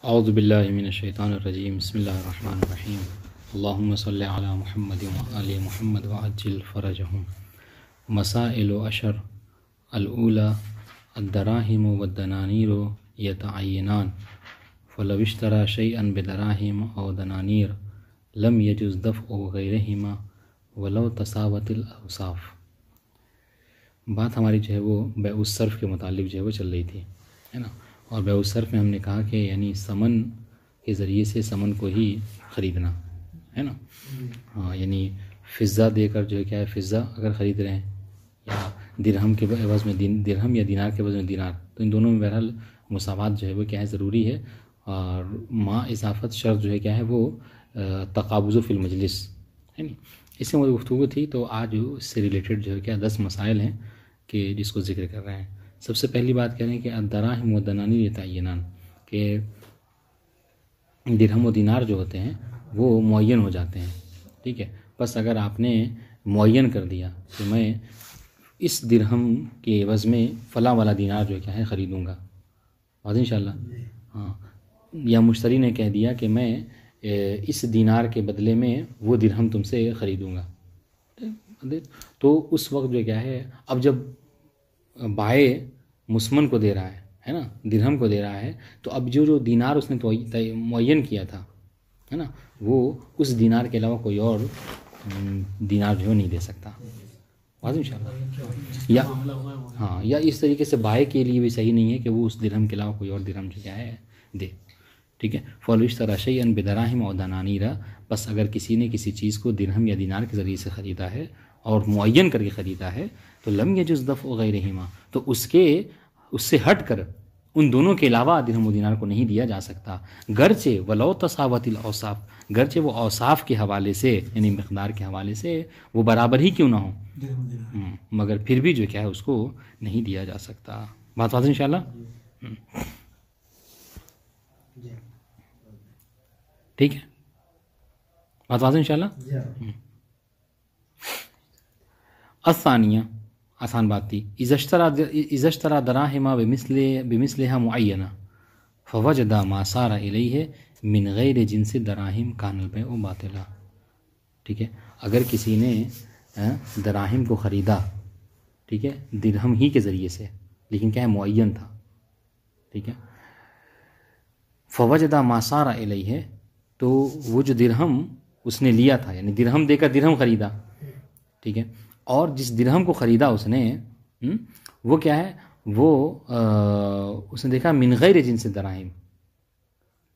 औज़ु बिल्लाहि मिनश शैतानिर रजीम बिस्मिल्लाहिर रहमानिर रहीम अल्लाहुम्मा सल्लि अला मुहम्मद व आलि मुहम्मद व अज्जिल फ़रजहुम मसाइलु अशर अल-ऊला अद-दराहिम वद-दनानीर यतअय्यनान फ़लव इश्तरा शैअन बिदराहिम औ दनानीर लम यजुज़ दफ़्उ गैरिहिमा वलौ तसावतिल अवसाफ़। बात हमारी जो है वो बैउस सर्फ़ के मुतालिक जो है वो चल रही थी, है ना। और बैउस सर्फ़ में हमने कहा कि यानी समन के ज़रिए से समन को ही ख़रीदना, है ना। हाँ, यानी फ़िज़्ज़ा देकर जो है क्या है, फ़िज़्ज़ा अगर ख़रीद रहे हैं या दिरहम के एवज़ में दिरहम या दिनार के एवज़ में दिनार, तो इन दोनों में बहरहाल मुसावात जो है वो क्या है ज़रूरी है। और माँ इज़ाफ़त शर्त जो है क्या है वो तक़ाबुज़ फ़िल मजलिस, है ना। इससे मुझे गुफ्तगू थी, तो आज इससे रिलेटेड जो है क्या 10 मसाइल हैं कि जिसको ज़िक्र कर रहे हैं। सबसे पहली बात कह रहे हैं कि अद-दराहिम व दनानीर यतअय्यनान, कि दिरहम व दिनार जो होते हैं वो मुअय्यन हो जाते हैं, ठीक है। बस अगर आपने मुअय्यन कर दिया कि मैं इस दिरहम के एवज़ में फ़लाँ वाला दिनार जो है क्या है ख़रीदूँगा, और इंशाअल्लाह, हाँ, या मुश्तरी ने कह दिया कि मैं इस दिनार के बदले में वो दिरहम तुमसे ख़रीदूँगा, तो उस वक्त जो क्या है, अब जब बाए मुस्मन को दे रहा है ना, दिरहम को दे रहा है, तो अब जो दिनार उसने मुअय्यन किया था, है ना, वो उस दिनार के अलावा कोई और दिनार जो नहीं दे सकता, वाज़ेह इंशाअल्लाह। या हाँ, या इस तरीके से बाए के लिए भी सही नहीं है कि वो उस दिरहम के अलावा कोई और दिरहम जो क्या है दे, ठीक है। फ़लविश्तरा शैअन बिदराहिम और दनानीरा, बस अगर किसी ने किसी चीज़ को दिरहम या दिनार के ज़रिए से ख़रीदा है और मुअय्यन करके ख़रीदा है, तो लम यजुज़ दफ़्उ गैरिहिमा, तो उससे हट कर उन दोनों के अलावा दिरहम व दिनार को नहीं दिया जा सकता। गरचे वलौ तसावतिल औसाफ़, गरचे वो औसाफ़ के हवाले से यानी मिक़दार के हवाले से वो बराबर ही क्यों ना हो, मगर फिर भी जो क्या है उसको नहीं दिया जा सकता। बात वाज़ेह इंशाअल्लाह, ठीक है, बात वाज़ेह इंशाअल्लाह। अस्सानिया, आसान बात थी, इज़श्तरा दराहिमा बिमिस्लिहा मुअय्यना फ़वजदा मा सारा इलैहि मिन गैरि जिन्सि दराहिम कानल बैउ बातिला, ठीक है। अगर किसी ने दराहिम को ख़रीदा, ठीक है, दिरहम ही के ज़रिए से, लेकिन क्या है मुअय्यन था, ठीक है। फ़वजदा मा सारा इलैहि, तो वो जो दिरहम उसने लिया था, यानी दिरहम देकर दिरहम ख़रीदा, ठीक है, और जिस दिरहम को ख़रीदा उसने वो क्या है, वो उसने देखा मिन गैर जिन्स दराहिम,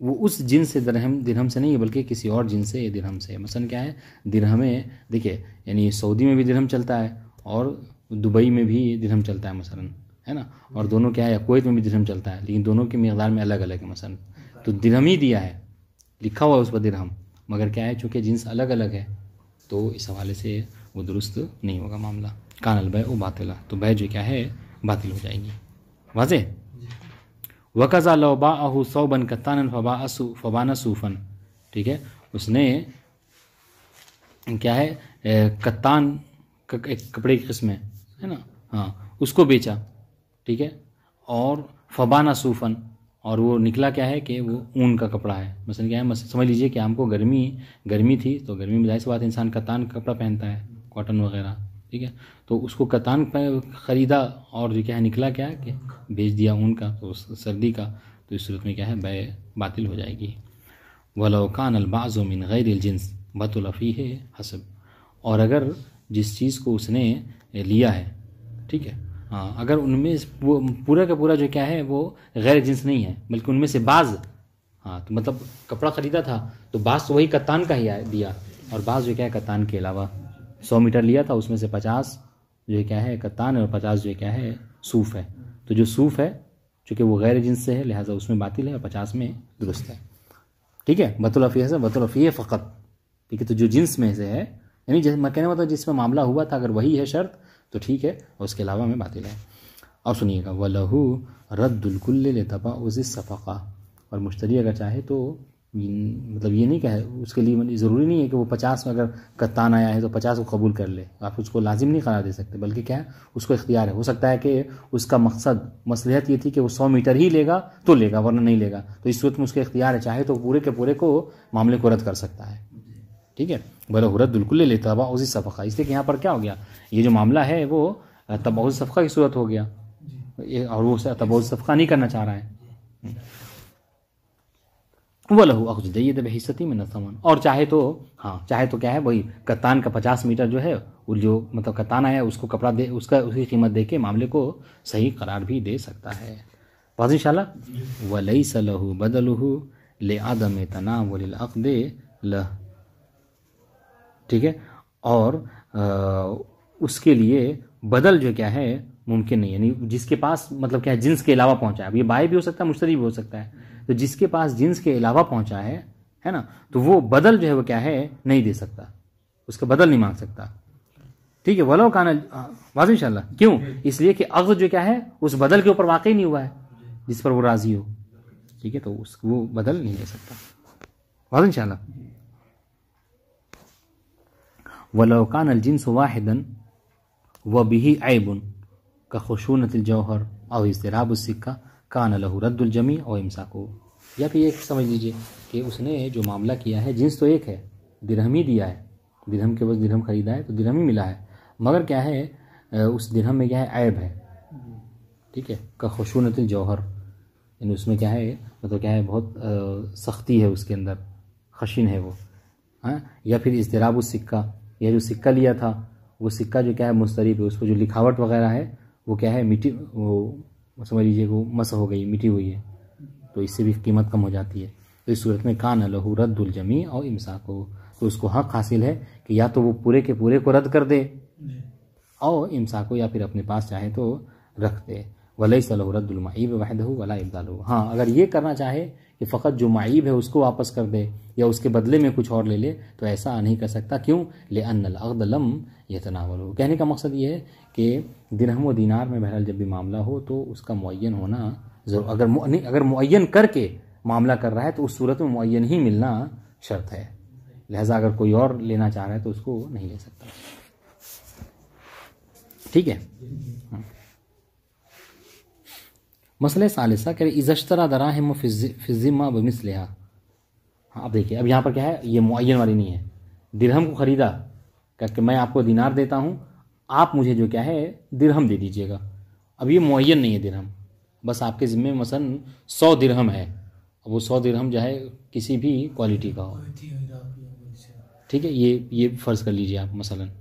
वो उस जिन्स से दिरहम से नहीं है बल्कि किसी और जिन्स से दिरहम से। मसलन क्या है, दिरहमें देखिए, यानी सऊदी में भी दिरहम चलता है और दुबई में भी दिरहम चलता है मसलन, है ना, और दोनों क्या है, कुवैत में भी दिरहम चलता है, लेकिन दोनों के मिक़दार में अलग अलग है। मसलन तो दिरहम ही दिया है, लिखा हुआ है उस पर दिरहम, मगर क्या है चूँकि जिन्स अलग अलग है, तो इस हवाले से वो दुरुस्त नहीं होगा मामला। कानल बैउ बातिला, तो बै जो क्या है बातिल हो जाएगी, वाज़ेह। वक़ज़ा लौ बाअहु सौबन कत्तानन फ़बाना सूफ़न, ठीक है, उसने क्या है कत्तान एक कपड़े की किस्म है ना, हाँ, उसको बेचा, ठीक है, और फ़बाना सूफ़न, और वो निकला क्या है कि वो ऊन का कपड़ा है। मसलन क्या है, समझ लीजिए कि हमको गर्मी थी, तो गर्मी में जाहिर सी बात है इंसान कत्तान का कपड़ा पहनता है, कॉटन वगैरह, ठीक है, तो उसको कतान ख़रीदा और जो क्या है निकला क्या है कि बेच दिया ऊन का, तो सर्दी का, तो इस सूरत में क्या है बै बातिल हो जाएगी। वलौ कानल बाज़ु मिन गैरिल जिन्स बतुल फ़ीहि हसब, और अगर जिस चीज़ को उसने लिया है, ठीक है, हाँ, अगर उनमें वो पूरा का पूरा जो क्या है वो गैर जिन्स नहीं है बल्कि उनमें से बाज़, हाँ, तो मतलब कपड़ा ख़रीदा था तो बाज़ तो वही कत्तान का ही दिया, और बाज़ जो क्या है कत्तान के अलावा 100 मीटर लिया था, उसमें से 50 जो क्या है कत्तान है और 50 जो क्या है सूफ़ है। तो जो सूफ़ है चूँकि वो गैर जिन्स से है लिहाजा उसमें बातिल है और 50 में दुरुस्त है, ठीक है। बतुल फ़ीहि फ़क़त, ठीक है, तो जो जिन्स में से है, यानी जैसे मैं कहने मतलब जिसमें मामला हुआ था अगर वही है शर्त तो ठीक है, और उसके अलावा में बातिल है। और सुनिएगा, वलहू रद्दुल कुल्लि लितबाउज़ि सफ़क़ा, और मुश्तरी अगर चाहे तो मतलब ये नहीं कहे उसके लिए ज़रूरी नहीं है कि वो 50 में अगर कत्तान आया है तो 50 को कबूल कर ले, आप उसको लाजिम नहीं करार दे सकते, बल्कि क्या है उसको इख्तियार है। हो सकता है कि उसका मकसद मसलहत ये थी कि वो 100 मीटर ही लेगा तो लेगा, वरना नहीं लेगा, तो इस सूरत में उसका इख्तियार है, चाहे तो पूरे के पूरे को मामले को रद्द कर सकता है। ठीक है, बल हुरत बिल्कुल ले लेता है उसी सफ़क़ा, इसलिए कि यहाँ पर क्या हो गया, ये जो मामला है वो तबाउज़ सफ़क़ा की सूरत हो गया और वो तबाउज़ सफ़क़ा नहीं करना चाह रहा है। वलहु अख़्ज़ु जय्यद बिहिस्सती मिन अस-समन, और चाहे तो हाँ, चाहे तो क्या है वही कत्तान का 50 मीटर जो है वो जो मतलब कत्तान आया उसको कपड़ा दे, उसका उसकी कीमत दे के मामले को सही करार भी दे सकता है। वाज़ेह इंशाअल्लाह। वलैस लहु बदलुहु लिअदम तनावुलिल अक़्द लह, ठीक है, और उसके लिए बदल जो क्या है मुमकिन नहीं, यानी जिसके पास मतलब क्या है जिन्स के अलावा पहुंचा है, अब ये बाय भी हो सकता है मुश्तरी भी हो सकता है, तो जिसके पास जिन्स के अलावा पहुंचा है ना, तो वो बदल जो है वो क्या है नहीं दे सकता, उसका बदल नहीं मांग सकता। ठीक है, वलो काना वाज़ेह इंशाअल्लाह। क्यों? इसलिए कि अग़्ज़ जो क्या है उस बदल के ऊपर वाक़ई नहीं हुआ है जिस पर वो राजी हो। ठीक है, तो वो बदल नहीं ले सकता। वाज़ेह इंशाअल्लाह। वलो कानल जिन्सु वाहिदन व बिही ऐबुन का खुशूनतिल जौहर और इज़्तिराबुस सिक्का कान लहु रद्दुल जमी और इमसाको। या फिर ये समझ लीजिए कि उसने जो मामला किया है जिन्स तो एक है, दिरहम ही दिया है, दिरहम के बस दिरहम खरीदा है तो दिरहम ही मिला है, मगर क्या है उस दिरहम में क्या है ऐब है। ठीक है, का खुशूनतिल जौहर, यानी उसमें क्या है मतलब क्या है बहुत सख्ती है उसके अंदर, खशीन है वो। हाँ, या फिर इज़्तिराबुस सिक्का, यह जो सिक्का लिया था वो सिक्का जो क्या है मुस्तरीब है, उस पर जो लिखावट वगैरह है वो क्या है मिट्टी, वो समझ लीजिए वो मस हो गई, मिटी हुई है, तो इससे भी कीमत कम हो जाती है। तो इस सूरत में कान लहु रद्दुल जमी और इमसाको, तो उसको हक हासिल है कि या तो वो पूरे के पूरे को रद्द कर दे और इमसाको, या फिर अपने पास चाहे तो रख दे। वलैस लहु रद्दुल मईब वहदहु वला इब्दालहु। हाँ, अगर ये करना चाहे कि फ़कत जो मईब है उसको वापस कर दे या उसके बदले में कुछ और ले ले, तो ऐसा नहीं कर सकता। क्यों? लिअन्नल अक़्द लम यतनावलहु। कहने का मकसद ये है कि दिरहम व दीनार में बहरहाल जब भी मामला हो तो उसका मुअय्यन होना ज़रूर, अगर मुअय्यन करके मामला कर रहा है तो उस सूरत में मुअय्यन ही मिलना शर्त है, लिहाजा अगर कोई और लेना चाह रहा है तो उसको नहीं ले सकता। ठीक है। मसले सालिसा कह रहे इज़श्तरा दराहिम फ़िज़्ज़िम्मा बमिस्लिहा। हाँ, अब देखिए, अब यहाँ पर क्या है, ये मुअय्यन वाली नहीं है। दिरहम को ख़रीदा, कि मैं आपको दिनार देता हूँ, आप मुझे जो क्या है दिरहम दे दीजिएगा। अब ये मुअय्यन नहीं है दिरहम, बस आपके ज़िम्मे मसलन 100 दिरहम है, अब वो 100 दिरहम जो है किसी भी क्वालिटी का हो। ठीक है, ये फ़र्ज़ कर लीजिए आप मसलन।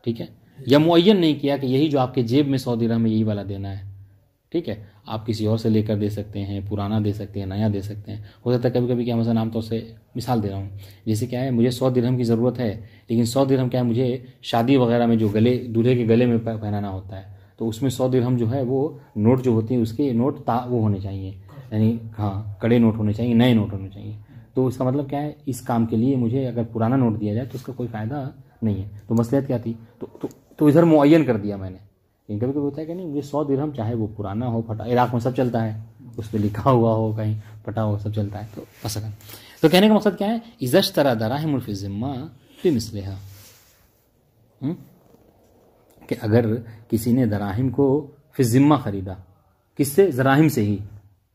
ठीक है, या मुअय्यन नहीं किया कि यही जो आपके जेब में 100 दिरहम है यही वाला देना है। ठीक है, आप किसी और से लेकर दे सकते हैं, पुराना दे सकते हैं, नया दे सकते हैं। हो सकता है कभी कभी क्या, मसलन आमतौर से मिसाल दे रहा हूँ, जैसे क्या है मुझे 100 दिरहम की ज़रूरत है, लेकिन 100 दिरहम क्या है मुझे शादी वगैरह में जो गले दूल्हे के गले में पहनाना होता है, तो उसमें 100 दिरहम जो है वो नोट जो होती है उसके नोट वो होने चाहिए, यानी हाँ कड़े नोट होने चाहिए, नए नोट होने चाहिए। तो इसका मतलब क्या है, इस काम के लिए मुझे अगर पुराना नोट दिया जाए तो उसका कोई फ़ायदा नहीं है। तो मसलहत क्या थी, तो इधर मुअय्यन कर दिया मैंने। लेकिन कभी कभी होता है कि नहीं, मुझे 100 दिरहम चाहे वो पुराना हो, फटा, इराक़ में सब चलता है, उस पर लिखा हुआ हो, कहीं फटा हो, सब चलता है। तो मसलन तो कहने का मकसद क्या है, इज़श्तरा दराहिम फ़िज़्ज़िम्मा बिमिस्लिहा, कि अगर किसी ने दराहिम को फ़िज़्ज़िम्मा ख़रीदा, किससे? दराहिम से ही,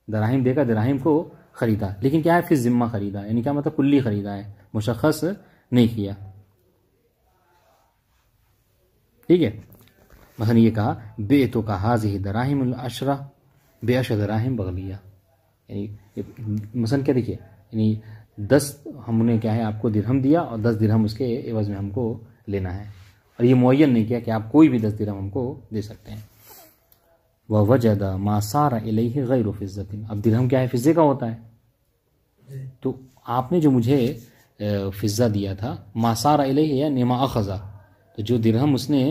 दराहिम देकर दराहिम को ख़रीदा, लेकिन क्या है फ़िज़्ज़िम्मा ख़रीदा, यानी क्या मतलब कुल्ली ख़रीदा है, मुशख़्ख़स नहीं किया। ठीक है, मसलन ये कहा बे तो का हाज़िही दराहिम अशरा बेअशर दराहिम बगलिया, यानी मसलन क्या देखिए, यानी 10 हमने क्या है आपको दिरहम दिया और 10 दिरहम उसके एवज़ में हमको लेना है, और ये मुअय्यन नहीं किया कि आप कोई भी 10 दिरहम हमको दे सकते हैं। वह वजदा मा सारा इलैहि गैरु फ़िज़्ज़तिन, अब दिरहम क्या है फ़िज़्ज़े का होता है, तो आपने जो मुझे फ़िज़्ज़ा दिया था, मा सारा इलैहि या निमा अख़ज़ा, तो जो दिरहम उसने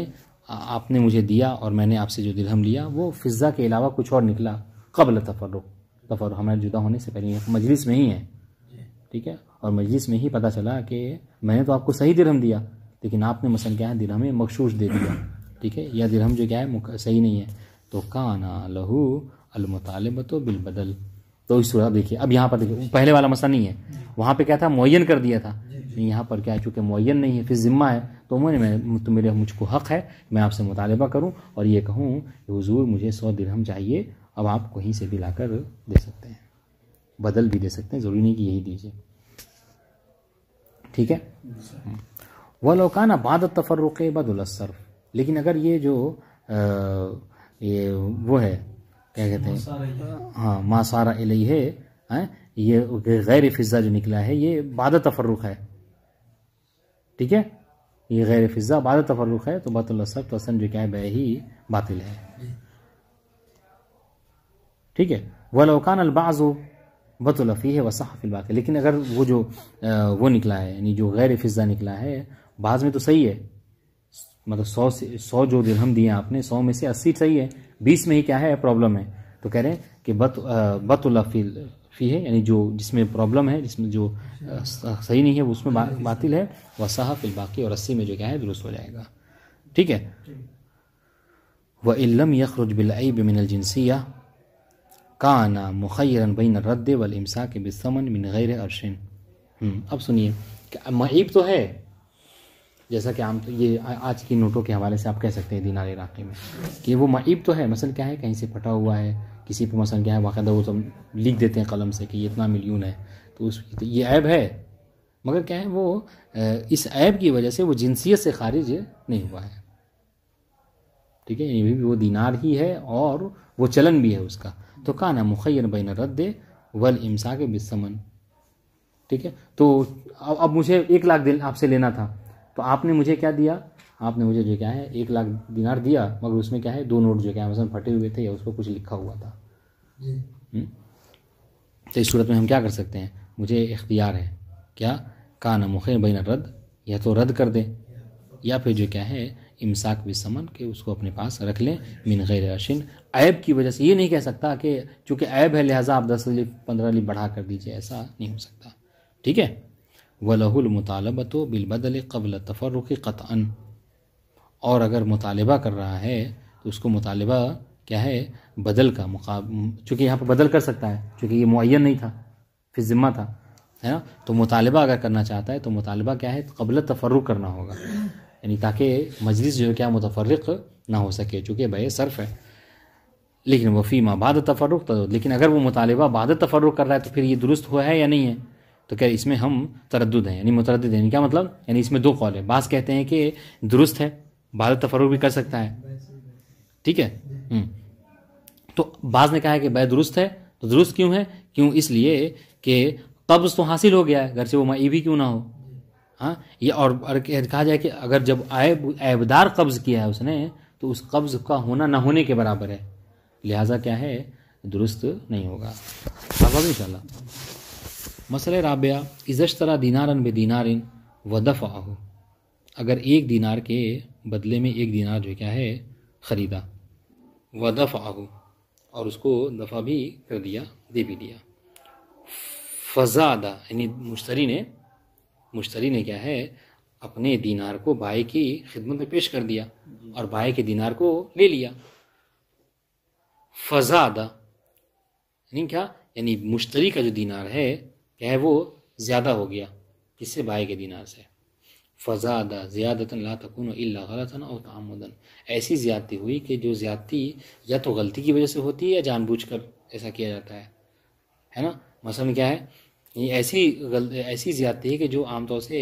आपने मुझे दिया और मैंने आपसे जो दिरहम लिया वो फ़िज़्ज़ा के अलावा कुछ और निकला, क़ब्ल तफ़र्रुक़ हमारे जुदा होने से पहले, मजलिस में ही है। ठीक है, और मजलिस में ही पता चला कि मैंने तो आपको सही दिरहम दिया, लेकिन आपने मसलन क्या है दिरहम मग़शूश दे दिया। ठीक है, या दिरहम जो क्या है सही नहीं है, तो काना लहू अल मुतालिबतु बिल बदल। तो इस सूरत देखिए, अब यहाँ पर देखिए पहले वाला मसला नहीं है, वहाँ पे क्या था, मुअय्यन कर दिया था। यहाँ पर क्या है, चूँकि मुअय्यन नहीं है, फिर ज़िम्मा है, तो मेरे मुझको हक़ है मैं आपसे मुतालबा करूँ और ये कहूँ कि हुजूर मुझे 100 दिरहम चाहिए, अब आप कहीं से भी लाकर दे सकते हैं, बदल भी दे सकते हैं, ज़रूरी नहीं कि यही दीजिए। ठीक है। वलो काना बाद तफर्रुक़ बदुल सर्फ़, लेकिन अगर ये जो ये वो है क्या कहते हैं, हाँ मासारा इलैहि है, ये गैर फिज़ा जो निकला है ये बाद तफर्रुक़ है। ठीक है, ये गैर फिज़ा बाद तफर्रुक़ है, तो बदुल सर्फ़ तो असन जो क्या है बै ही बातिल है। ठीक है। वलो काना अल बाज़ु बतुल फ़ीह व सह फ़िल बाक़ी, लेकिन अगर वो जो वो निकला है यानी जो गैर फिज़ा निकला है, बाज़ में तो सही है, मतलब 100 जो दिरहम दिए आपने 100 में से 80 सही है, 20 में ही क्या है प्रॉब्लम है। तो कह रहे हैं कि बतुल फ़ीह यानी जो जिसमें प्रॉब्लम है, जिसमें जो सही नहीं है वो उसमें बातिल है, व सह फ़िल बाक़ी और 80 में जो क्या है दुरुस्त हो जाएगा। ठीक है। व इल्लम यख़रुज बिल ऐब मिनल जिन्सिय्या काना मुख़य्यरन बैन रद्द वल इमसाक बिस्समन मिन गैर अर्शिन। अब सुनिए, मईब तो है, जैसा कि आम तो ये आज की नोटों के हवाले से आप कह सकते हैं दीनार इराक़ी में कि वो मईब तो है, मसलन क्या है कहीं से फटा हुआ है, किसी पे मसलन क्या है बाकायदा वो सब लिख देते हैं कलम से कि ये इतना मिलियन है, तो ये ऐब है, मगर क्या है वो इस ऐब की वजह से वो जिनसियत से खारिज नहीं हुआ है। ठीक है, ये भी वो दीनार ही है और वो चलन भी है उसका। तो काना मुख़य्यर बैन रद्द वल इमसाक बिस्समन। ठीक है, तो अब मुझे 1 लाख आपसे लेना था, तो आपने मुझे क्या दिया, आपने मुझे जो क्या है 1 लाख दिनार दिया, मगर उसमें क्या है 2 नोट जो क्या है मसलन फटे हुए थे या उस पर कुछ लिखा हुआ था। तो इस सूरत में हम क्या कर सकते हैं, मुझे इख्तियार है क्या, काना मुख़य्यर बैन रद्द, या तो रद्द कर दें या फिर जो क्या है इमसाक बिस्समन के उसको अपने पास रख लें मिन गैर अर्शिन। ऐब की वजह से ये नहीं कह सकता कि चूँकि ऐब है लिहाजा आप 10 अलीफ 15 अलीफ बढ़ा कर दीजिए, ऐसा नहीं हो सकता। ठीक है। वलहुल मुतालबतु बिल बदल क़ब्ल तफ़र्रुक़ क़त्अन, और अगर मुतालबा कर रहा है तो उसको मुतालबा क्या है बदल का चूँकि यहाँ पर बदल कर सकता है, चूँकि ये मुअय्यन नहीं था, फिर ज़िम्मा था, है ना, तो मुतालबा अगर करना चाहता है तो मुतालबा क्या है क़ब्ल तफ़र्रुक़ करना होगा, यानी ताकि मजलिस जो है क्या मुतफ़र्रिक़ ना हो सके, चूँकि बे सर्फ़ है। लेकिन वफ़ी मा बाद तफ़र्रुक़, तो लेकिन अगर वो मुतालबा बाद तफ़र्रुक़ कर रहा है तो फिर ये दुरुस्त हुआ है या नहीं है, तो क्या इसमें हम तरद्दुद हैं, यानी मुतरद्दिद हैं। क्या मतलब, यानी इसमें 2 कौल है, बाज़ कहते हैं कि दुरुस्त है, बाद तफ़र्रुक़ भी कर सकता है। ठीक है। तो बाज़ ने कहा है कि बै दुरुस्त है, तो दुरुस्त क्यों है, क्यों, इसलिए कि कब्ज़ तो हासिल हो गया है, घर से वो मईबी क्यों ना हो। हाँ, ये और कहा जाए कि अगर जब ऐबदार कब्ज़ किया है उसने, तो उस कब्ज़ का होना ना होने के बराबर है, लिहाजा क्या है दुरुस्त नहीं होगा। अब इंशाअल्लाह मसला राबिया, इज़श्तरा दीनारन बे दीनारिन व दफ़अहु, अगर 1 दीनार के बदले में 1 दीनार जो क्या है ख़रीदा, व दफ़अहु, और उसको दफ़ा भी कर दिया, दे भी दिया, फ़ज़ादा, यानी मुश्तरी ने क्या है अपने दीनार को बाई की खिदमत में पेश कर दिया और बाई के दीनार को ले लिया। फ़ज़ादा यानी क्या, यानी मुश्तरी का जो दीनार है क्या है वो ज़्यादा हो गया, किससे, बाई के दीनार से। फ़ज़ादा ज़ियादतन ला तकूनु इल्ला गलतन औ तअम्मुदन, ऐसी ज़्यादती हुई कि जो ज़्यादती या तो गलती की वजह से होती है या जानबूझकर ऐसा किया जाता है ना। मसलन क्या है, ये ऐसी ज़्यादती है कि जो आमतौर से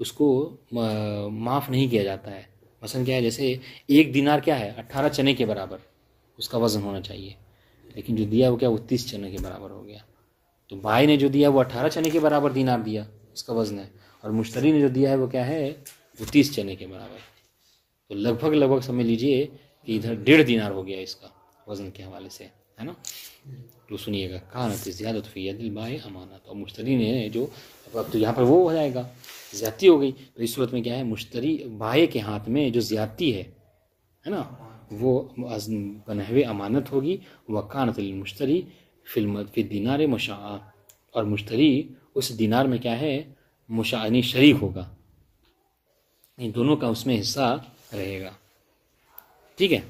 उसको माफ़ नहीं किया जाता है। मसलन क्या है, जैसे 1 दीनार क्या है 18 चने के बराबर उसका वज़न होना चाहिए, लेकिन जो दिया वो क्या वो 30 चने के बराबर हो गया। तो भाई ने जो दिया वो 18 चने के बराबर दीनार दिया, उसका वज़न है, और मुश्तरी ने जो दिया है वो क्या है वो 30 चने के बराबर। तो लगभग समझ लीजिए कि इधर 1.5 दीनार हो गया इसका वज़न के हवाले से, है ना। तो सुनिएगा, कानत ज़ियादत फ़ी यदिल बाय अमानत, और मुश्तरी ने जो, अब तो यहाँ पर वो हो जाएगा ज़्यादती हो गई, तो इस सूरत में क्या है मुश्तरी बाय के हाथ में जो ज़्यादती है ना, वो बनहवे अमानत होगी। वकानत लिल मुश्तरी फ़ी दीनार मुशाआ, और मुश्तरी उस दीनार में क्या है मुशाअनी शरीक होगा, इन दोनों का उसमें हिस्सा रहेगा। ठीक है,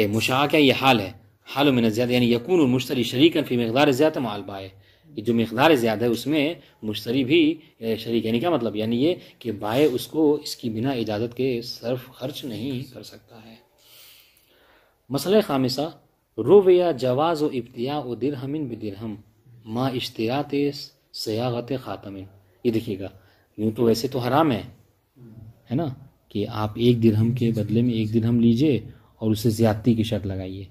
मुशाआ क्या ये हाल है, हाल मिन ज़्यादा यानी यकून मुश्तरी शरीकन फी मिक़दार ज़्यादा माल बाय, ये जो मिक़दार ज़्यादा है उसमें मुश्तरी भी शरीक, यानी क्या मतलब, यानी ये कि बाय उसको इसकी बिना इजाज़त के सर्फ खर्च नहीं कर सकता है। मसला खामिसा रुवया जवाज़ व इब्तिया व दिरहमिन बिदिरहम मा इश्तिरात सयागत ख़ातमिन। ये देखिएगा, यूँ तो वैसे तो हराम है ना, कि आप एक दिरहम के बदले में एक दिरहम लीजिए और उससे ज़्यादती की शर्त लगाइए,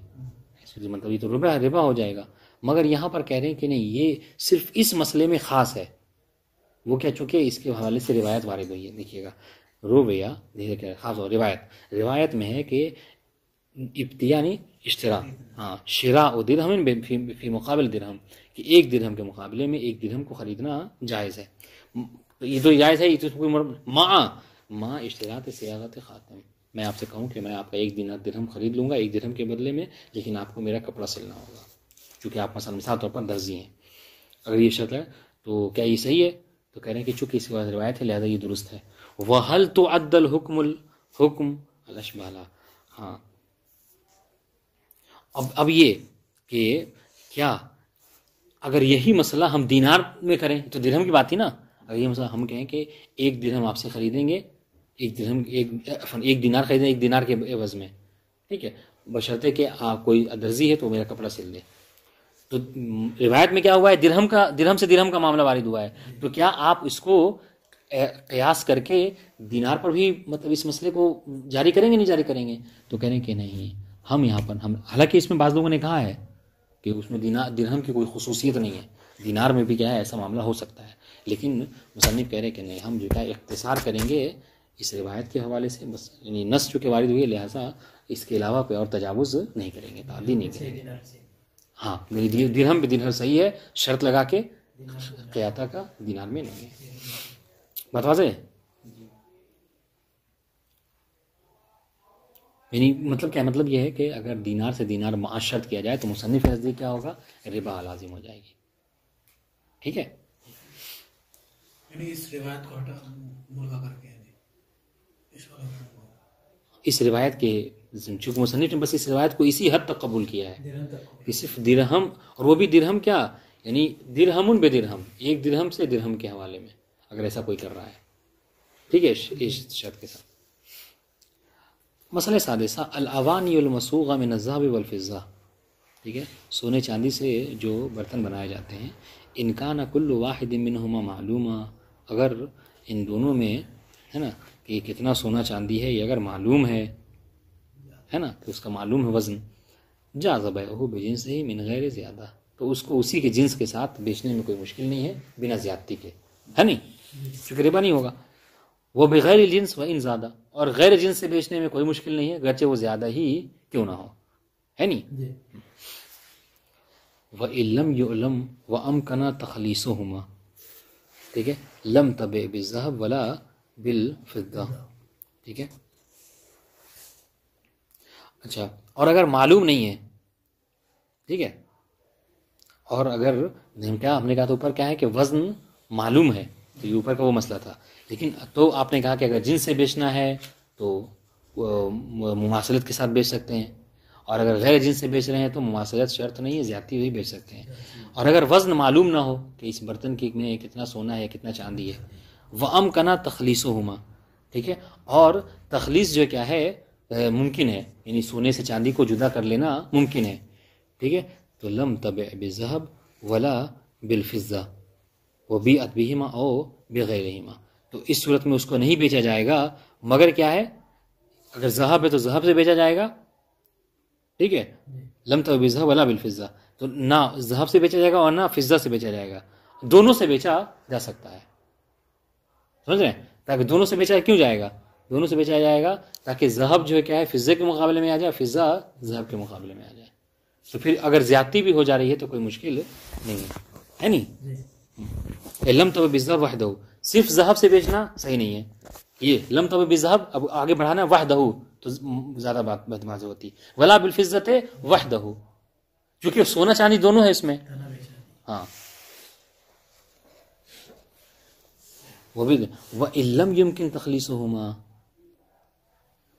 मतलब ये तो रिबा हो जाएगा। मगर यहाँ पर कह रहे हैं कि नहीं, ये सिर्फ इस मसले में ख़ास है। वो क्या, चूँकि इसके हवाले से रिवायत वारिद हुई है। देखिएगा, रुवया धीरे क्या खास हो, रिवायत में है कि इब्तिया नहीं इश्तरा, हाँ, शिरा व दिरहम फी मुकाबिल दिरहम, कि एक दिरहम के मुकाबले में एक दिरहम को ख़रीदना जायज़ है। तो ये तो जायज़ है, ये तो माँ इश्तरात सियागत ख़ातम, मैं आपसे कहूँ कि मैं आपका एक दिरहम खरीद लूँगा एक दिरहम के बदले में, लेकिन आपको मेरा कपड़ा सिलना होगा, क्योंकि आप मसलन मिसाल तौर पर दर्जी हैं। अगर ये शर्त है तो क्या ये सही है? तो कह रहे हैं कि चूँकि इसके बाद रिवायत है लिहाजा ये दुरुस्त है। वहल तो अद्दल हुक्म अलशबाला। हाँ, अब ये कि क्या अगर यही मसला हम दीनार में करें तो दिरहम की बात थी ना। अगर ये मसला हम कहें कि एक दिरहम आपसे खरीदेंगे, एक दिनार खरीदें एक दिनार के एवज में, ठीक है, बशर्ते कि आप कोई दर्जी है तो मेरा कपड़ा सिल दे। तो रिवायत में क्या हुआ है, दिरहम से दिरहम का मामला वारिद हुआ है। तो क्या आप इसको कयास करके दिनार पर भी मतलब इस मसले को जारी करेंगे, नहीं जारी करेंगे? तो कह रहे हैं कि नहीं, हम यहाँ पर हालांकि इसमें बाज़ लोगों ने कहा है कि उसमें दिरहम की कोई खुसूसियत नहीं है, दिनार में भी क्या है ऐसा मामला हो सकता है, लेकिन मुसन्निफ कह रहे हैं कि नहीं, हम जो है इख्तिसार करेंगे इस रिवायत के हवाले से, बस यानी नस चूँकि वारिद हुई है लिहाजा इसके अलावा कोई और तजावुज़ नहीं करेंगे, तादी नहीं करेंगे। हाँ, मेरी दिरहम पे दिरहम सही है, शर्त लगा के क़याता का दिनार में नहीं है। बात वाज़ेह है? यानी मतलब क्या, मतलब यह है कि अगर दिनार से दिनार माश शर्त किया जाए तो मुसन्निफ नज़दीक क्या होगा, रिबा लाजिम हो जाएगी। ठीक है, यानी इस रिवायत को मुल्गा करके इस रिवायत के, चूँकि मुसन्निफ ने बस इस रिवायत को इसी हद तक कबूल किया है कि सिर्फ दिरहम, और वो भी दिरहम क्या, यानी दिरहमुन बे दिरहम, एक दिरहम से दिरहम के हवाले में अगर ऐसा कोई कर रहा है, ठीक है, इस शर्त के साथ। मसला सादिसा अल अवानी वल मसूगा मिन अज़्ज़ाब वल फिज़्ज़ा, ठीक है, सोने चांदी से जो बर्तन बनाए जाते हैं, इनकान कुल्लु वाहिद मिनहुमा मालूमा, अगर इन दोनों में है ना कि कितना सोना चांदी है, ये अगर मालूम है ना, कि उसका मालूम है वज़न, जाज़ बैअहु बिजिन्स ही मिन गैर ज़्यादा, तो उसको उसी के जिन्स के साथ बेचने में कोई मुश्किल नहीं है बिना ज़्यादती के, है नहीं, क्योंकि रिबा नहीं होगा। वो बगैर जिन्स व इन ज़्यादा, और गैर जिन्स से बेचने में कोई मुश्किल नहीं है, गरचे वो ज़्यादा ही क्यों ना हो, है नहीं। व इल्लम युलम व अमकना तखलीसुहुमा, ठीक है, लम तबे बिज़हब वला बिल फिद्दा, ठीक है। अच्छा, और अगर मालूम नहीं है, ठीक है, और अगर क्या हमने कहा, तो ऊपर क्या है कि वज़न मालूम है, तो ये ऊपर का वो मसला था, लेकिन तो आपने कहा कि अगर जिन्स से बेचना है तो मुमासलत के साथ बेच सकते हैं, और अगर गैर जिन्स से बेच रहे हैं तो मुमासलत शर्त नहीं है, ज़्यादती हुई बेच सकते हैं। और अगर वज़न मालूम ना हो कि इस बर्तन की में कितना सोना है कितना चांदी है, व अमकना तखलीसुहुमा, ठीक है, और तखलीस जो क्या है मुमकिन है, यानी सोने से चांदी को जुदा कर लेना मुमकिन है, ठीक है, तो लम तबे बिज़हब वला बिल फिज़्ज़ा वो भी अतबिहिमा ओ बेगैरिहिमा, तो इस सूरत में उसको नहीं बेचा जाएगा, मगर क्या है, अगर ज़हब है तो ज़हब से बेचा जाएगा, ठीक है, लम तबे बिज़हब वला बिल फिज़्ज़ा, तो ना ज़हब से बेचा जाएगा और ना फिज़्ज़ा से बेचा जाएगा, दोनों से बेचा जा सकता है, समझ रहे हैं, ताकि दोनों से बेचा क्यों जाएगा, दोनों से बेचा जाएगा ताकि ज़हब जो है क्या है फिज़्ज़ा के मुकाबले में आ जाए, फिज़्ज़ा ज़हब के मुकाबले में आ जाए, तो फिर अगर ज़्यादती भी हो जा रही है तो कोई मुश्किल नहीं है नहीं। लम तब बिज़हब वहदहू, सिर्फ ज़हब से बेचना सही नहीं है, ये लम तब बिज़हब अब आगे बढ़ाना वहदहू तो ज़्यादा बात बदमाश होती, वला बिल फिज़्ज़ते वहदहू, क्योंकि सोना चांदी दोनों है इसमें, हाँ, वो भी व इल्लम युमकिन तखलीसुहुमा,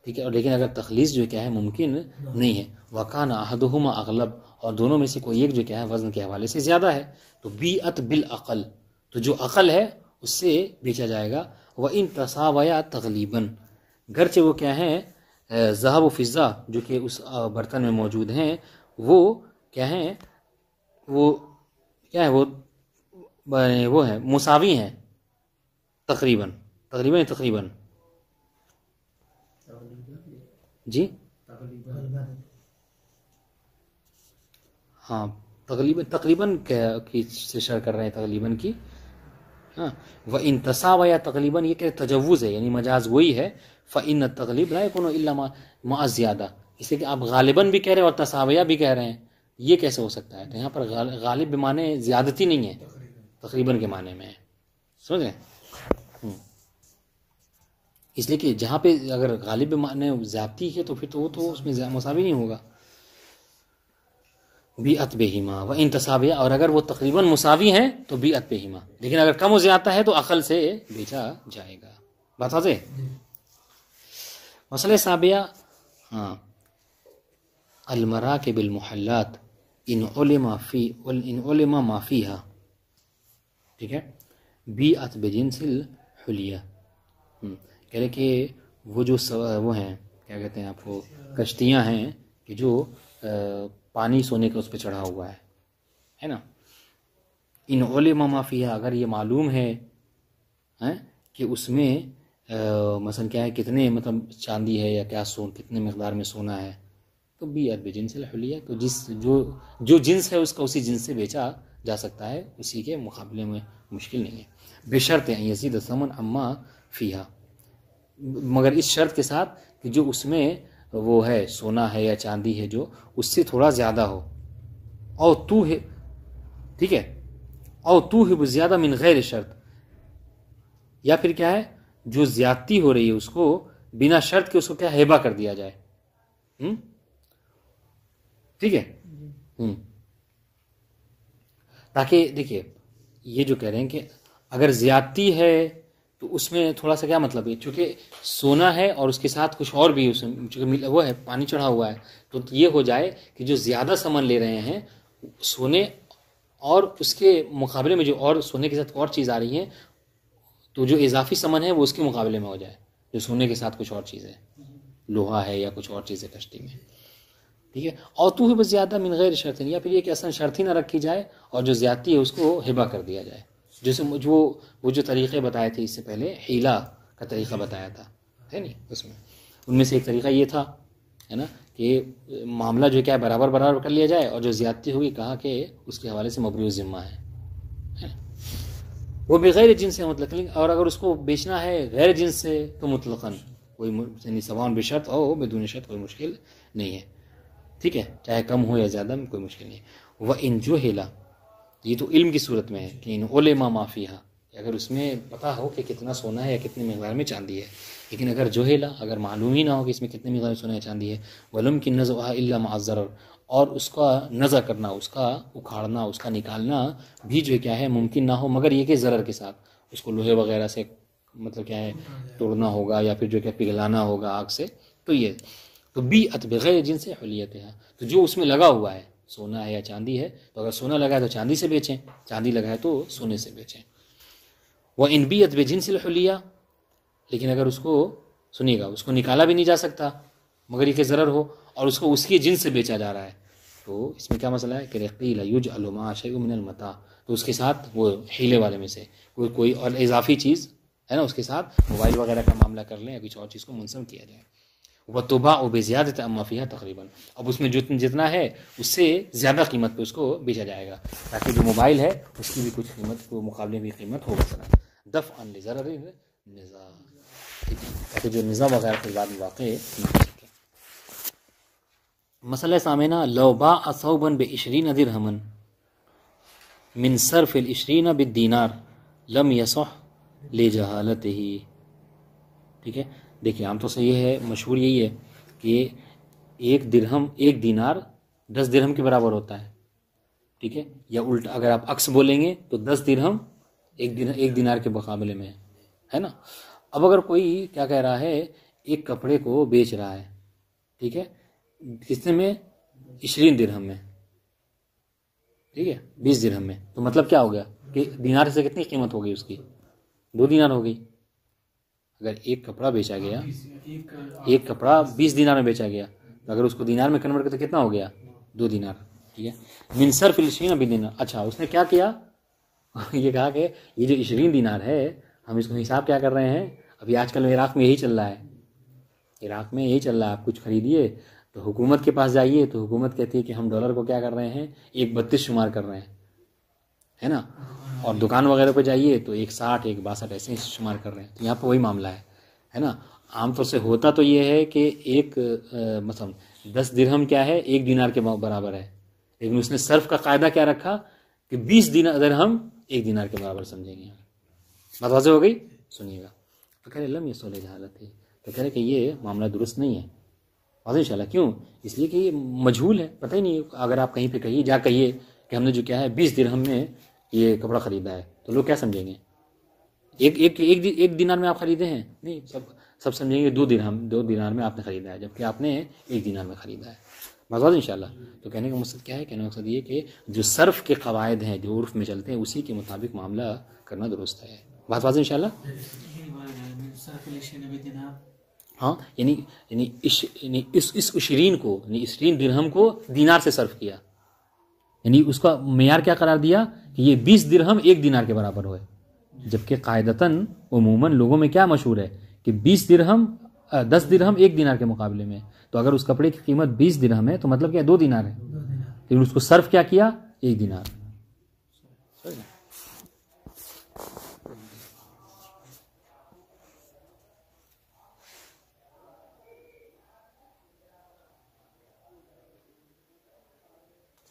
ठीक है। और लेकिन अगर तखलीस जो क्या है मुमकिन नहीं है, वकान अहदुहुमा अगलब, और दोनों में से कोई एक जो क्या है वजन के हवाले से ज़्यादा है, तो बीअत बिल अक़ल, तो जो अक़ल है उससे बेचा जाएगा। व इन तसावया तगलीबन, गरचे वो क्या है ज़हब व फ़िज़्ज़ा जो कि उस बर्तन में मौजूद हैं वो क्या है, वो क्या है, वो है मुसावी हैं तकरीबन, तकरीबन जी, हाँ तकरीबन की से शर कर रहे हैं तकरीबन की। हाँ, व इन तसावया तकरीबन, ये क्या तजव्वुज़ है, यानी मजाज वही है। फ़इन तकलीब ला यकुनु इल्ला मा ज़ियादा, इसलिए कि आप गालिबन भी कह रहे हैं और तसावया भी कह रहे हैं, ये कैसे हो सकता है। तो यहाँ पर गालिब के माने ज़्यादती नहीं है, तकरीबन के माने में है, समझ रहे हैं। इसलिए कि जहाँ पे अगर गालिब माने ज़्यादती है तो फिर तो वो तो उसमें मुसावी नहीं होगा। बीअत बेहिमा व इन तसाविया, और अगर वो तकरीबन मुसावी हैं तो बीअत बेहिमा, लेकिन अगर कम हो जाता है तो अकल से बेचा जाएगा। बात आ जाए मसले साबिया। हाँ, अलमरा के बिल मुहल्लात इन उलिमा माफिहा, ठीक है, बीअत बेजिनसिल हुलिया, कह रहे कि वो जो वो हैं क्या कहते हैं आपको, कश्तियाँ हैं कि जो पानी सोने का उस पर चढ़ा हुआ है ना। इन उलिमा माफिया, अगर ये मालूम है कि उसमें मसलन क्या है, कितने मतलब चांदी है या क्या कितने मकदार में सोना है, तो बीअत बेजिनसिल हुलिया, तो जो जिन्स है उसका उसी जिन्स से बेचा जा सकता है, उसी के मुकाबले में मुश्किल नहीं है। बेशर्त यज़ीद समन अम्मा फ़ीहा, मगर इस शर्त के साथ कि जो उसमें वो है सोना है या चांदी है जो उससे थोड़ा ज़्यादा हो, और तू है, ठीक है, और तू है ज़्यादा मिन गैर शर्त, या फिर क्या है जो ज्यादती हो रही है उसको बिना शर्त के उसको क्या हेबा कर दिया जाए, ठीक है। ताकि देखिए ये जो कह रहे हैं कि अगर ज्यादती है तो उसमें थोड़ा सा क्या मतलब है, चूंकि सोना है और उसके साथ कुछ और भी उसमें चूंकि वो है पानी चढ़ा हुआ है, तो ये हो जाए कि जो ज्यादा सामान ले रहे हैं सोने और उसके मुकाबले में जो और सोने के साथ और चीज़ आ रही है, तो जो इजाफी सामान है वो उसके मुकाबले में हो जाए, जो सोने के साथ कुछ और चीज़ है, लोहा है या कुछ और चीज़ है कश्ती में, ठीक है। और तू है बस ज़्यादा मिन गैर शर्त, या फिर ये कि असल शर्त ही ना रखी जाए और जो ज्यादती है उसको हिबा कर दिया जाए, जैसे वो जो तरीक़े बताए थे इससे पहले, हीला का तरीक़ा बताया था, है नहीं, उसमें उनमें से एक तरीक़ा ये था, है ना, कि मामला जो क्या है बराबर बराबर कर लिया जाए, और जो ज़्यादती होगी कहा कि उसके हवाले से मबरूज़ ज़िम्मा है वो बग़ैर जिन्स से मतलब, और अगर उसको बेचना है गैर जिन्स से तो मुतलक़न कोई सवान बेशर्त हो बेदून शर्त कोई मुश्किल नहीं है, ठीक है, चाहे कम हो या ज़्यादा में कोई मुश्किल नहीं है। वह इन जो हेला, ये तो इल्म की सूरत में है कि इन उलेमा माफिया, अगर उसमें पता हो कि कितना सोना है या कितने मकदार में चांदी है, लेकिन अगर जो हेला अगर मालूम ही ना हो कि इसमें कितने मकदार में सोना या चांदी है, वलम की नज़ा इल्ला माज़र, और उसका नज़ा करना, उसका उखाड़ना, उसका निकालना भी जो क्या है मुमकिन ना हो, मगर ये कि ज़रर के साथ, उसको लोहे वगैरह से मतलब क्या है तोड़ना होगा या फिर जो क्या पिघलाना होगा आग से, तो ये तो बीअत बग़ैर जिनसे हुलियत है, तो जो उसमें लगा हुआ है सोना है या चांदी है, तो अगर सोना लगा है तो चांदी से बेचें, चांदी लगा है तो सोने से बेचें। वह इन बीअत बेजिनसिल हुलिया, लेकिन अगर उसको सुनिएगा उसको निकाला भी नहीं जा सकता मगर ये कि ज़रर हो और उसको उसकी जिन्स से बेचा जा रहा है, तो इसमें क्या मसला है कि रक़ील युजअलु मा शैउन मिनल मता, तो उसके साथ वो हीले वाले में से कोई और इजाफी चीज़ है ना, उसके साथ मोबाइल वगैरह का मामला कर लें या कुछ और चीज़ को मुनसब किया जाए। वह तोबा और बेज़ियादत अम्मा फ़ीहा तकरीबन, अब उसमें जितना है उससे ज़्यादा कीमत पे उसको बेचा जाएगा, ताकि जो मोबाइल है उसकी भी कुछ कीमत को मुकाबले भी कीमत हो मसला दफ़ अन ज़रर निज़ा, ताकि जो निज़ा वगैरह के बाद में वाक़ई नहीं हो सके। मसला सामिना लौबा असौबन बे-इश्रीन दिरहमन मिन सर्फ़िल इश्रीन बिद्दीनार लम यसह ले जहालतिही, ठीक है। देखिए आम तो से ये है, मशहूर यही है कि एक दिरहम एक दीनार 10 दिरहम के बराबर होता है, ठीक है, या उल्टा अगर आप अक्स बोलेंगे तो 10 दिरहम एक दिनार के मुकाबले में है ना। अब अगर कोई क्या कह रहा है एक कपड़े को बेच रहा है, ठीक है, कितने में? 20 दिरहम में, ठीक है, 20 दिरहम में। तो मतलब क्या हो गया कि दिनार से कितनी कीमत हो गई उसकी? 2 दिनार हो गई। अगर एक कपड़ा बेचा गया, एक कपड़ा 20 दिनार में बेचा गया, तो अगर उसको दिनार में कन्वर्ट करते कितना हो गया? 2 दिनार, ठीक है। मिन सर्फ इल-20 अभी दिनार। अच्छा, उसने क्या किया? ये कहा कि ये जो 20 दिनार है, हम इसको हिसाब क्या कर रहे हैं? अभी आजकल इराक में यही चल रहा है, इराक में यही चल रहा है। आप कुछ खरीदिए तो हुकूमत के पास जाइए तो हुकूमत कहती है कि हम डॉलर को क्या कर रहे हैं? 1.32 शुमार कर रहे हैं, है ना। और दुकान वगैरह पे जाइए तो 1.60 1.62 ऐसे ही शुमार कर रहे हैं। तो यहाँ पर वही मामला है ना। आमतौर से होता तो ये है कि एक मतलब 10 दिरहम क्या है? 1 दिनार के बराबर है, लेकिन उसने सर्फ का कायदा क्या रखा कि 20 दिरहम 1 दिनार के बराबर समझेंगे। बात वाज़ेह हो गई? सुनिएगा। तो कह रहे लम यसूल जहालत है, तो कह रहे कि ये मामला दुरुस्त नहीं है। वाज़ेह इंशाल्लाह। क्यों? इसलिए कि ये मजहूल है, पता ही नहीं। अगर आप कहीं पे कहिए, जा कहिए कि हमने जो क्या है 20 दिरहम में ये कपड़ा खरीदा है, तो लोग क्या समझेंगे? एक दिनार में आप खरीदे हैं? नहीं, सब समझेंगे 2 दिनार में आपने खरीदा है, जबकि आपने 1 दिनार में खरीदा है। मज़ा इंशाल्लाह। तो कहने का मकसद क्या है? कहने का मकसद ये कि जो सर्फ के कवायद हैं, जो उर्फ में चलते हैं, उसी के मुताबिक मामला करना दुरुस्त है। बात वाज़ेह इंशाल्लाह। हाँ, यानी इस 20 को, यानी 20 दिरहम को दिनार से सर्फ किया, यानी उसका मेयार क्या करार दिया कि ये 20 दिरहम 1 दिनार के बराबर हुए। जबकि कायदतन उमूमन लोगों में क्या मशहूर है कि 10 दिरहम 1 दिनार के मुकाबले में। तो अगर उस कपड़े की कीमत 20 दिरहम है तो मतलब क्या? 2 दिनार है, लेकिन उसको सर्फ क्या किया? 1 दिनार।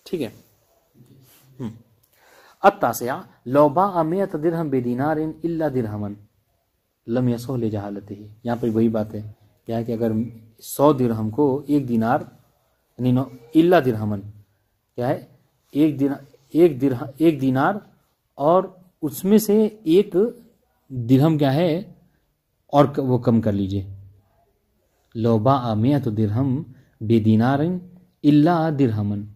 ठीक है। अत्तासिया लौबा अमियत दिरहम बेदीनारिन इल्ला दिरहमन लम यसह ले जहालतिही। यहाँ पर वही बात है, क्या है कि अगर 100 दिरहम को 1 दिनार, यानी इल्ला दिरहमन क्या है? 1 दिनार और उसमें से 1 दिरहम क्या है? और वो कम कर लीजिए। लौबा अमियत दिरहम बेदीनारिन इल्ला दिरहमन,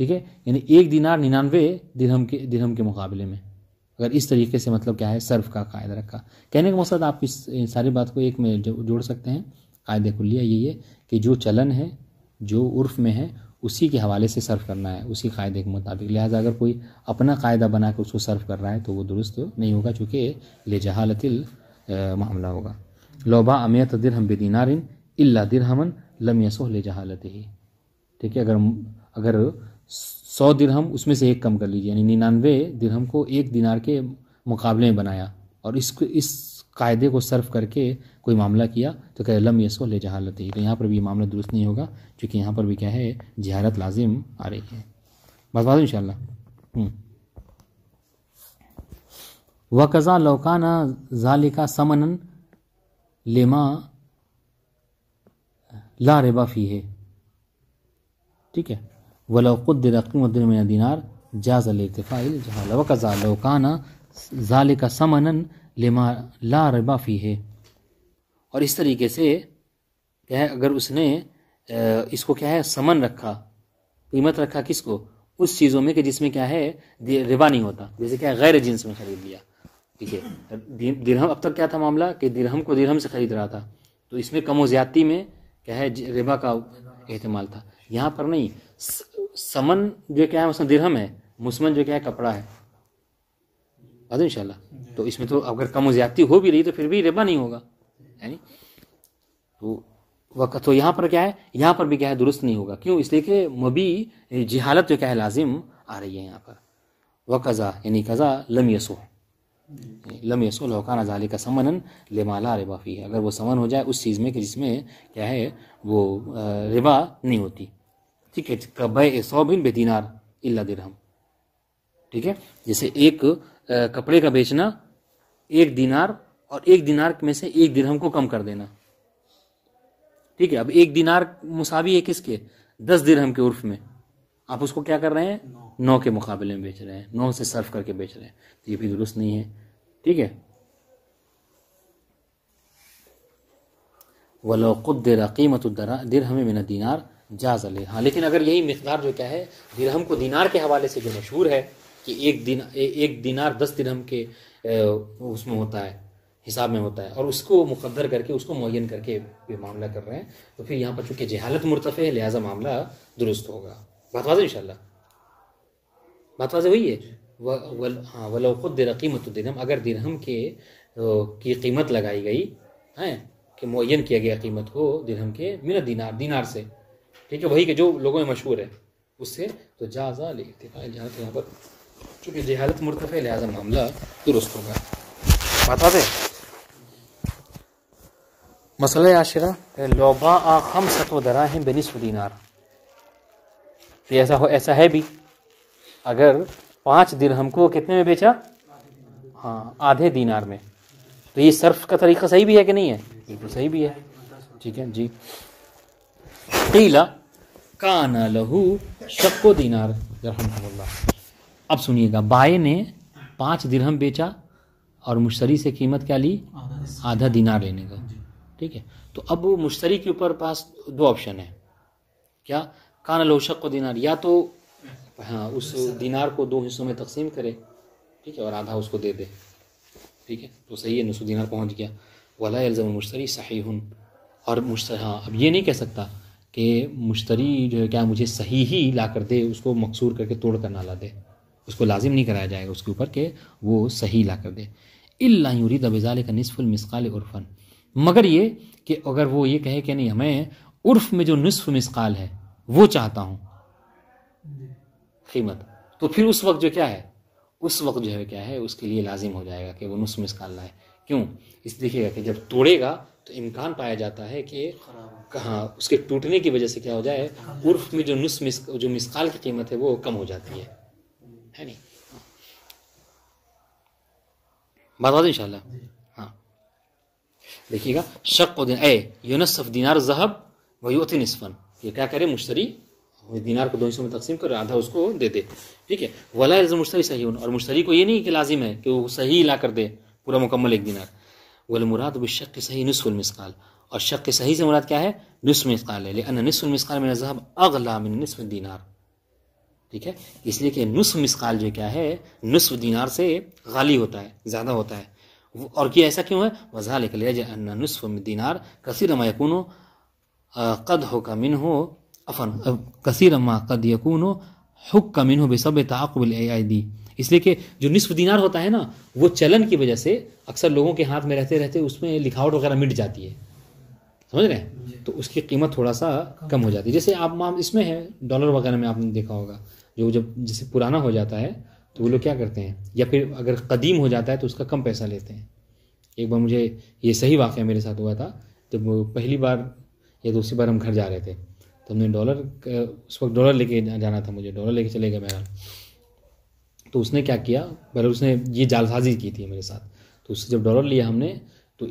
ठीक है, यानी 1 दिनार 99 दिरहम के मुकाबले में। अगर इस तरीके से मतलब क्या है? सर्फ का कायदा रखा। कहने का मकसद आप इस सारी बात को एक में जोड़ सकते हैं। कायदे कुल्लिया यही है कि जो चलन है, जो उर्फ में है, उसी के हवाले से सर्फ करना है, उसी कायदे के मुताबिक। लिहाजा अगर कोई अपना कायदा बना कर उसको सर्फ कर रहा है तो वो दुरुस्त नहीं होगा, चूँकि ले जहालतिल मामला होगा। लौबा अमियत दिरहम बेदीनारिन इल्ला दिरहमन लम यसह ले जहालतिही, ठीक है। अगर 100 दिरहम उसमें से 1 कम कर लीजिए, यानी 99 दिरहम को 1 दिनार के मुकाबले में बनाया और इस कायदे को सर्फ करके कोई मामला किया तो कह लम यसह ले जहालतिही। तो यहाँ पर भी मामला दुरुस्त नहीं होगा, क्योंकि यहाँ पर भी क्या है? जहालत लाजिम आ रही है। बात इंशाल्लाह। वकज़ा लौकाना ज़ालिका समनन लेमा ला रिबा फीहे, ठीक है। वलो क़ुद्दिर क़ीमतुन मिन दिनार जाज़ लिर्तिफ़ाइल जहाल वकज़ा लौकाना ज़ालिका समनन लिमा ला रिबा फीहे। और इस तरीके से क्या है? अगर उसने इसको क्या है? समन रखा, कीमत रखा, किसको? उस चीज़ों में कि जिसमें क्या है? रिबा नहीं होता। जैसे क्या है? गैर जिन्स में खरीद लिया, ठीक है। दिरहम, अब तक क्या था मामला कि दिरहम को दिरहम से खरीद रहा था, तो इसमें कम व ज़्यादती में क्या है? रिबा का एहतमाल था। यहाँ पर नहीं। समन जो क्या है? मतलब दिरहम है, मुसमन जो क्या है? कपड़ा है। बात इंशाल्लाह। तो इसमें तो अगर कम व ज़्यादती हो भी रही तो फिर भी रिबा नहीं होगा, यानी तो यहाँ पर क्या है? यहाँ पर भी क्या है? दुरुस्त नहीं होगा। क्यों? इसलिए कि मबी जिहालत जो क्या है? लाजिम आ रही है यहाँ पर। वकज़ा यानी कज़ा लम यसो लौकाना ज़ालिका समनन लिमा ला रिबा फीह। अगर वो समन हो जाए उस चीज़ में कि जिसमें क्या है? वो रिबा नहीं होती, ठीक है। कबै 100 बिन बेदीनार इल्ला दिरहम, ठीक है। जैसे एक कपड़े का बेचना 1 दिनार और 1 दिनार में से 1 दिरहम को कम कर देना, ठीक है। अब 1 दिनार मुसावी है किसके? 10 दिरहम के उर्फ में। आप उसको क्या कर रहे हैं? 9 के मुकाबले में बेच रहे हैं, 9 से सर्फ करके बेच रहे हैं, तो ये भी दुरुस्त नहीं है, ठीक है। वलो क़ुद्दिर क़ीमतु दिरहम मिन दीनार जाज़ ले। हाँ, लेकिन अगर यही मिक़दार जो क्या है दिरहम को दीनार के हवाले से जो मशहूर है कि एक दीनार 10 दिरहम के उसमें होता है, हिसाब में होता है, और उसको मुक़द्दर करके उसको मुअय्यन करके ये मामला कर रहे हैं, तो फिर यहाँ पर चूँकि जहालत मुर्तफ़े है लिहाजा मामला दुरुस्त होगा। बात वाज़ेह इंशाअल्लाह, बात वाज़ेह हुई है। हाँ, वलो क़ुद्दिर क़ीमतु दिरहम, अगर दिरहम की कीमत लगाई गई है कि मुअय्यन किया गया कीमत को दिरहम के मिन दीनार से, ठीक है, वही के जो लोगों में मशहूर है उससे, तो जाज़ा लिर्तिफ़ाए जहालत, यहाँ पर चूँकि जहालत मुर्तफ़े लिहाजा मामला दुरुस्त होगा। बात वाज़ेह। मसला आशिरा लौबा खमसतु दराहिम बिनिस्फ़ दीनार, तो ऐसा है भी, अगर 5 दिरहम को कितने में बेचा? हाँ, आधे दीनार में। तो ये सर्फ का तरीका सही भी है कि नहीं है? बिल्कुल सही भी है। ठीक है जी। क़ीला काना लहू शक्को दीनार रहमहुल्लाह। अब सुनिएगा, बाए ने 5 दिरहम बेचा और मुश्तरी से कीमत क्या ली? आधा दीनार लेने का। ठीक है, तो अब मुश्तरी के ऊपर पास 2 ऑप्शन है। क्या? काना लहू शक्को दीनार, या तो हाँ उस दीनार को 2 हिस्सों में तकसीम करे, ठीक है, और आधा उसको दे दे, ठीक है, तो सही है, निस्फ़ दीनार पहुंच गया। वला यल्ज़म मुश्तरी सहीहुन, और मुश्तरी, हाँ अब ये नहीं कह सकता कि मुश्तरी जो है क्या मुझे सही ही ला कर दे, उसको मकसूर करके तोड़ कर ना ला दे, उसको लाजिम नहीं कराया जाएगा उसके ऊपर कि वो सही ला कर दे। इल्ला युरीद बिज़ालिका निस्फ़ुल मिस्क़ाल उर्फ़न, मगर ये कि अगर वो ये कहे कि नहीं हमें उर्फ़ में जो निस्फ़ मिस्क़ाल है वो चाहता हूँ कीमत, तो फिर उस वक्त जो क्या है, उस वक्त जो है क्या है उसके लिए लाजिम हो जाएगा कि वो निस्फ़ मिस्क़ाल लाए। क्यों? इस देखिएगा कि जब तोड़ेगा तो इम्कान पाया जाता है कि कहाँ उसके टूटने की वजह से क्या हो जाए, उर्फ में जो मिस्क़ाल की कीमत है वो कम हो जाती है नहीं? बात बात इंशाल्लाह। हाँ देखिएगा, शक़ दिन युनस्फ़ दीनार ज़हब व युअति निस्फ़न, ये क्या करे, मुश्तरी दीनार को 2 हिस्सों में तकसीम कर आधा उसको दे दे, ठीक है। वला यल्ज़म मुश्तरी सही, और मुश्तरी को ये नहीं कि लाजिम है कि वो सही ला कर दे पूरा मुकम्मल 1 दीनार। वल मुराद बिश्शक़्क़ि सही निस्फ़ुल मिस्क़ाल, और शक़ सही से मुराद क्या है? निस्फ़ मिस्क़ाल है। लिअन्न निस्फ़ुल मिस्क़ाल मिन अज़हब अग़ला मिन निस्फ़ दीनार, ठीक है, इसलिए कि निस्फ़ मिस्क़ाल जो क्या है निस्फ़ दीनार से गाली होता है, ज़्यादा होता है। और कि ऐसा क्यों है? वज़ालिका लिअन्न निस्फ़ दीनार कसीरन मा यकूनु क़द हुक्का मिन्हु कसीरन मा क़द यकूनु हुक्का मिन्हु बिसब्बि तअक़्क़ुबिल अयदी, इसलिए कि जो निस्फ़ दीनार होता है ना, वो चलन की वजह से अक्सर लोगों के हाथ में रहते रहते उसमें लिखावट वगैरह मिट जाती है, समझ रहे हैं, तो उसकी कीमत थोड़ा सा कम हो जाती है। जैसे आप इसमें है डॉलर वगैरह में आपने देखा होगा, जो जब जैसे पुराना हो जाता है तो वो लोग क्या करते हैं, या फिर अगर कदीम हो जाता है तो उसका कम पैसा लेते हैं। एक बार मुझे ये सही वाक़या मेरे साथ हुआ था, जब पहली बार या दूसरी बार हम घर जा रहे थे तो हमने उस वक्त डॉलर लेके जाना था, मुझे डॉलर लेके चले गए बहरहाल। तो उसने क्या किया, बहरहाल उसने ये जालसाजी की थी मेरे साथ। तो उससे जब डॉलर लिया हमने तो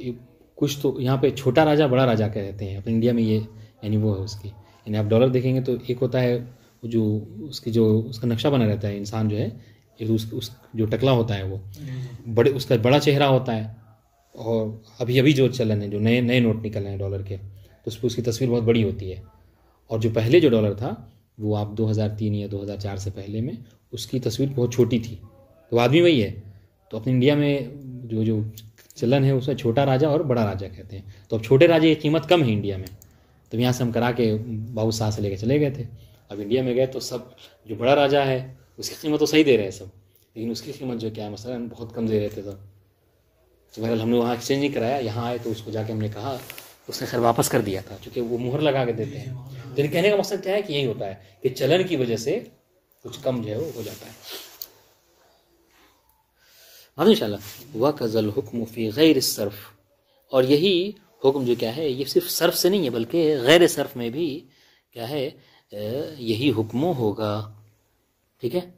कुछ तो यहाँ पे छोटा राजा बड़ा राजा कहते हैं अपने इंडिया में, ये यानी वो है उसकी, यानी आप डॉलर देखेंगे तो एक होता है जो उसका नक्शा बना रहता है इंसान जो है, एक उस जो टकला होता है वो बड़े, उसका बड़ा चेहरा होता है, और अभी जो चलन है, जो नए नोट निकल हैं डॉलर के, तो उस पर उसकी तस्वीर बहुत बड़ी होती है। और जो पहले जो डॉलर था वो आप 2003 या 2004 से पहले में उसकी तस्वीर बहुत छोटी थी, तो आदमी वही है। तो अपने इंडिया में जो चलन है उसमें छोटा राजा और बड़ा राजा कहते हैं। तो अब छोटे राजे की कीमत कम है इंडिया में, तो यहाँ से हम करा के बाबू साहब से लेके चले गए थे। अब इंडिया में गए तो सब जो बड़ा राजा है उसकी कीमत तो सही दे रहे हैं सब, लेकिन उसकी कीमत जो क्या है मसलन बहुत कम दे रहे थे सब। तो बहरहाल हमने वहाँ एक्सचेंज नहीं कराया, यहाँ आए तो उसको जाके हमने कहा, उसने खैर वापस कर दिया था, क्योंकि वो मुहर लगा के देते हैं। तो कहने का मकसद क्या है कि यही होता है कि चलन की वजह से कुछ कम जो है वो हो जाता है। हाँ इंशाल्लाह। वकज़ल हुक्म फ़ी गैर सर्फ, और यही हुक्म जो क्या है ये सिर्फ सर्फ से नहीं है बल्कि गैर सर्फ में भी क्या है यही हुक्म होगा, ठीक है,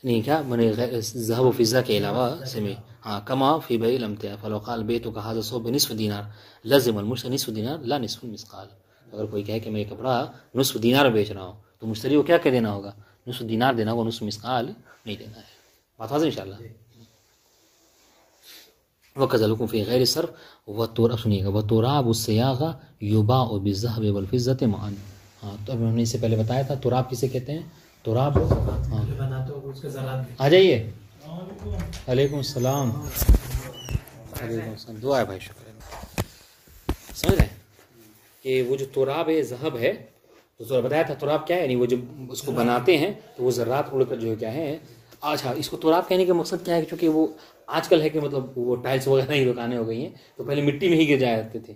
नहीं क्या मैंने ज़हब फ़िज़ा के अलावा से में, हाँ कमा फ़ी बैल अमतिया फ़लौक़ाल बेतु का हाज़ा सौ निस्फ़ दीनार लज़िमल मुश्तरी निस्फ़ दीनार ला निस्फ़ुल मिस्क़ाल। अगर कोई कहे कि मैं ये कपड़ा निस्फ़ दीनार बेच रहा हूँ तो मुश्तरी को क्या कह देना होगा, निस्फ़ दीनार देना होगा, निस्फ़ मिस्क़ाल नहीं देना है। बात वाज़ेह इंशाअल्लाह। वकज़लकुम फ़ी गैरि सर्फ़ व तुर अब सुनिएगा व तुराब उस्सियाग़ा युबाउ बिज़्ज़हब वल फ़िज़्ज़ति मअन। हाँ, तो अभी हमने इससे पहले बताया था तुराब किसे कहते हैं। तुराब, हाँ, आ जाइए। वालेकुम सलाम। दुआ है भाई, शुक्र है। समझ रहे हैं कि वो जो तुराब है ज़हब है, तो बताया था तुराब क्या है, यानी वो जब उसको बनाते हैं तो वो ज़र्रात उड़कर जो क्या है। अच्छा, इसको तुराब कहने का मकसद क्या है, क्योंकि वो आजकल है कि मतलब वो टाइल्स वगैरह की दुकानें हो गई हैं, तो पहले मिट्टी में ही गिर जाया करते थे,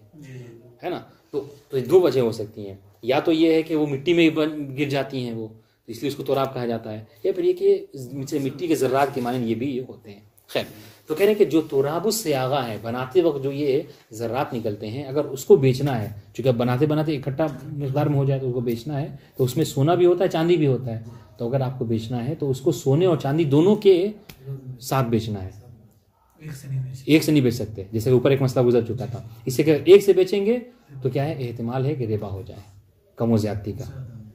है ना। तो दो वजह हो सकती हैं, या तो ये है कि वो मिट्टी में ही गिर जाती हैं वो, तो इसलिए उसको तुराब कहा जाता है, या फिर ये कि मिट्टी के ज़र्रात के माने ये भी होते हैं। खैर, तो कह रहे हैं कि जो तुराबुस से आगा है, बनाते वक्त जो ये ज़र्रात निकलते हैं, अगर उसको बेचना है, चूँकि अब बनाते बनाते इकट्ठा मिक़दार में हो जाए तो उसको बेचना है, तो उसमें सोना भी होता है चांदी भी होता है। तो अगर आपको बेचना है तो उसको सोने और चांदी दोनों के साथ बेचना है, एक से नहीं बेच सकते। जैसे ऊपर एक मसला गुजर चुका था, इससे अगर एक से बेचेंगे तो क्या है, एहतिमाल है कि रिबा हो जाए, कम व ज़्यादती का,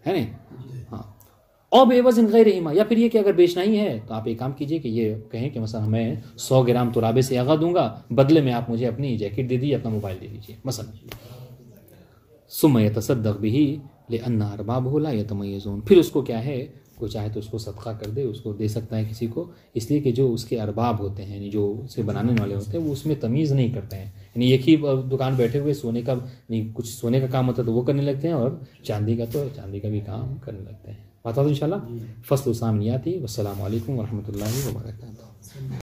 है नहीं। हाँ, और बेवज़ इन गैरिहिमा, या फिर ये कि अगर बेचना ही है तो आप एक काम कीजिए कि ये कहें कि मसलन मैं 100 ग्राम तुराबे से आगा दूंगा, बदले में आप मुझे अपनी जैकेट दे दीजिए, अपना मोबाइल दे दीजिए मसलन। सुम्मा यतसद्दक़ बिही लिअन्ना अरबाबहु ला यतमय्यज़ून, फिर उसको क्या है, कोई चाहे तो उसको सदका कर दे, उसको दे सकता है किसी को, इसलिए कि जो उसके अरबाब होते हैं, यानी जो उसे बनाने वाले होते हैं, वो उसमें तमीज़ नहीं करते हैं। यानी एक ही दुकान बैठे हुए सोने का नहीं, कुछ सोने का काम होता है तो वो करने लगते हैं, और चांदी का तो चांदी का भी काम करने लगते हैं। बता दो इंशाल्लाह। फ़स्ल सामनियाती। वस्सलामु अलैकुम वरहमतुल्लाहि वबरकातुहू।